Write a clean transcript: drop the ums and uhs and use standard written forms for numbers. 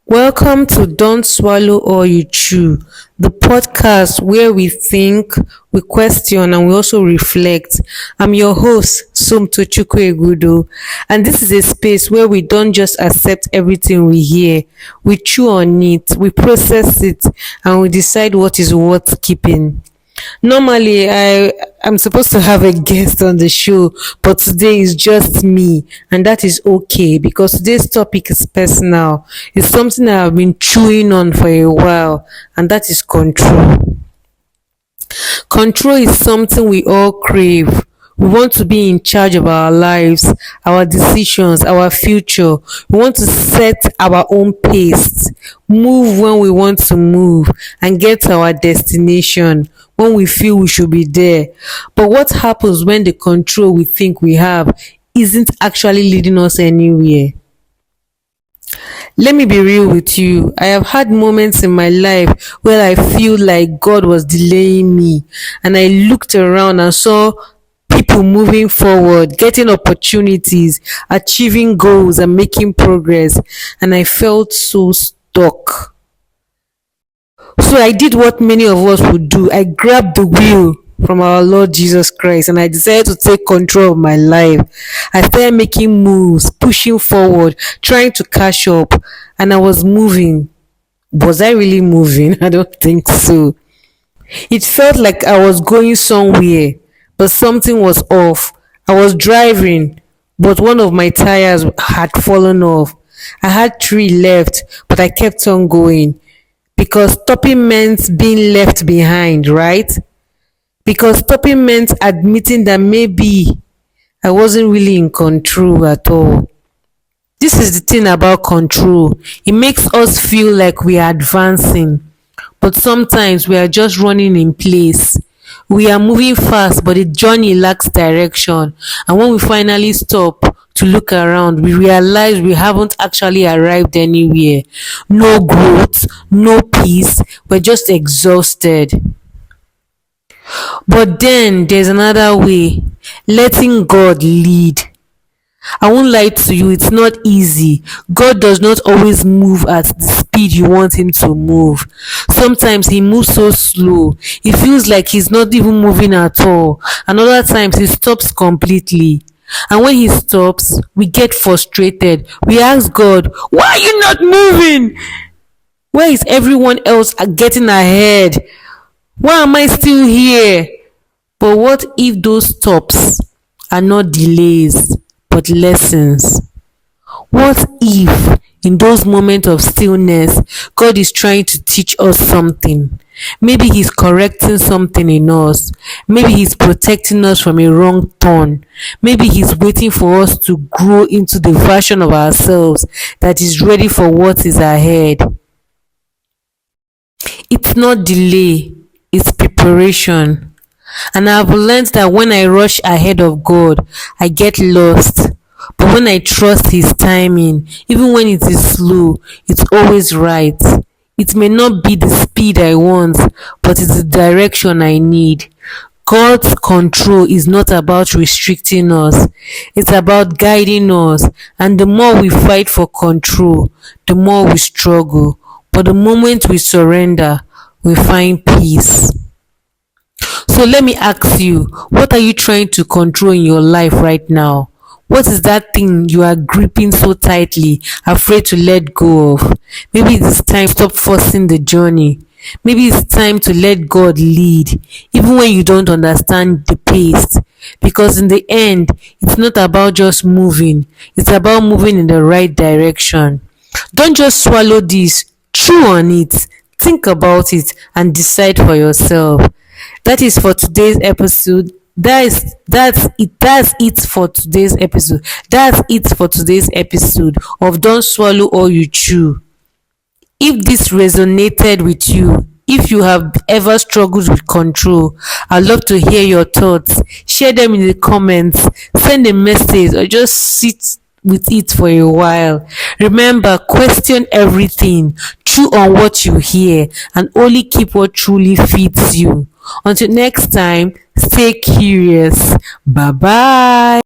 Welcome to Don't Swallow or You Chew, the podcast where we think, we question, and we also reflect. I'm your host, SOMTOOCHUKWU, and this is a space where we don't just accept everything we hear. We chew on it, we process it, and we decide what is worth keeping. Normally, I'm supposed to have a guest on the show, but today is just me, and that is okay because today's topic is personal. It's something I've been chewing on for a while, and that is control. Control is something we all crave. We want to be in charge of our lives, our decisions, our future. We want to set our own pace, move when we want to move, and get to our destination when we feel we should be there. But what happens when the control we think we have isn't actually leading us anywhere? Let me be real with you. I have had moments in my life where I feel like God was delaying me, and I looked around and saw people moving forward, getting opportunities, achieving goals, and making progress, and I felt so stuck. So I did what many of us would do. I grabbed the wheel from our Lord Jesus Christ and I decided to take control of my life. I started making moves, pushing forward, trying to catch up, and I was moving. Was I really moving? I don't think so. It felt like I was going somewhere, but something was off. I was driving, but one of my tires had fallen off. I had three left, but I kept on going because stopping meant being left behind, right? Because stopping meant admitting that maybe I wasn't really in control at all. This is the thing about control. It makes us feel like we are advancing, but sometimes we are just running in place. We are moving fast, but the journey lacks direction. And when we finally stop to look around, we realize we haven't actually arrived anywhere. No growth, no peace, we're just exhausted. But then there's another way, letting God lead. I won't lie to you, it's not easy. God does not always move at the speed you want him to move. Sometimes he moves so slow, it feels like he's not even moving at all. And other times he stops completely. And when he stops, we get frustrated. We ask God, why are you not moving? Where is everyone else getting ahead? Why am I still here? But what if those stops are not delays, but lessons? What if in those moments of stillness, God is trying to teach us something? Maybe he's correcting something in us. Maybe he's protecting us from a wrong turn. Maybe he's waiting for us to grow into the version of ourselves that is ready for what is ahead. It's not delay, it's preparation. And I've learned that when I rush ahead of God, I get lost. But when I trust his timing, even when it is slow, it's always right. It may not be the speed I want, but it's the direction I need. God's control is not about restricting us, it's about guiding us. And the more we fight for control, the more we struggle. But the moment we surrender, we find peace. So let me ask you, what are you trying to control in your life right now? What is that thing you are gripping so tightly, afraid to let go of? Maybe it's time to stop forcing the journey. Maybe it's time to let God lead, even when you don't understand the pace. Because in the end, it's not about just moving, it's about moving in the right direction. Don't just swallow this, chew on it, think about it, and decide for yourself. That is for today's episode. That's it for today's episode. That's it for today's episode of Don't Swallow or You Chew. If this resonated with you, if you have ever struggled with control, I'd love to hear your thoughts. Share them in the comments, send a message, or just sit with it for a while. Remember, question everything, chew on what you hear, and only keep what truly fits you. Until next time, stay curious. Bye bye.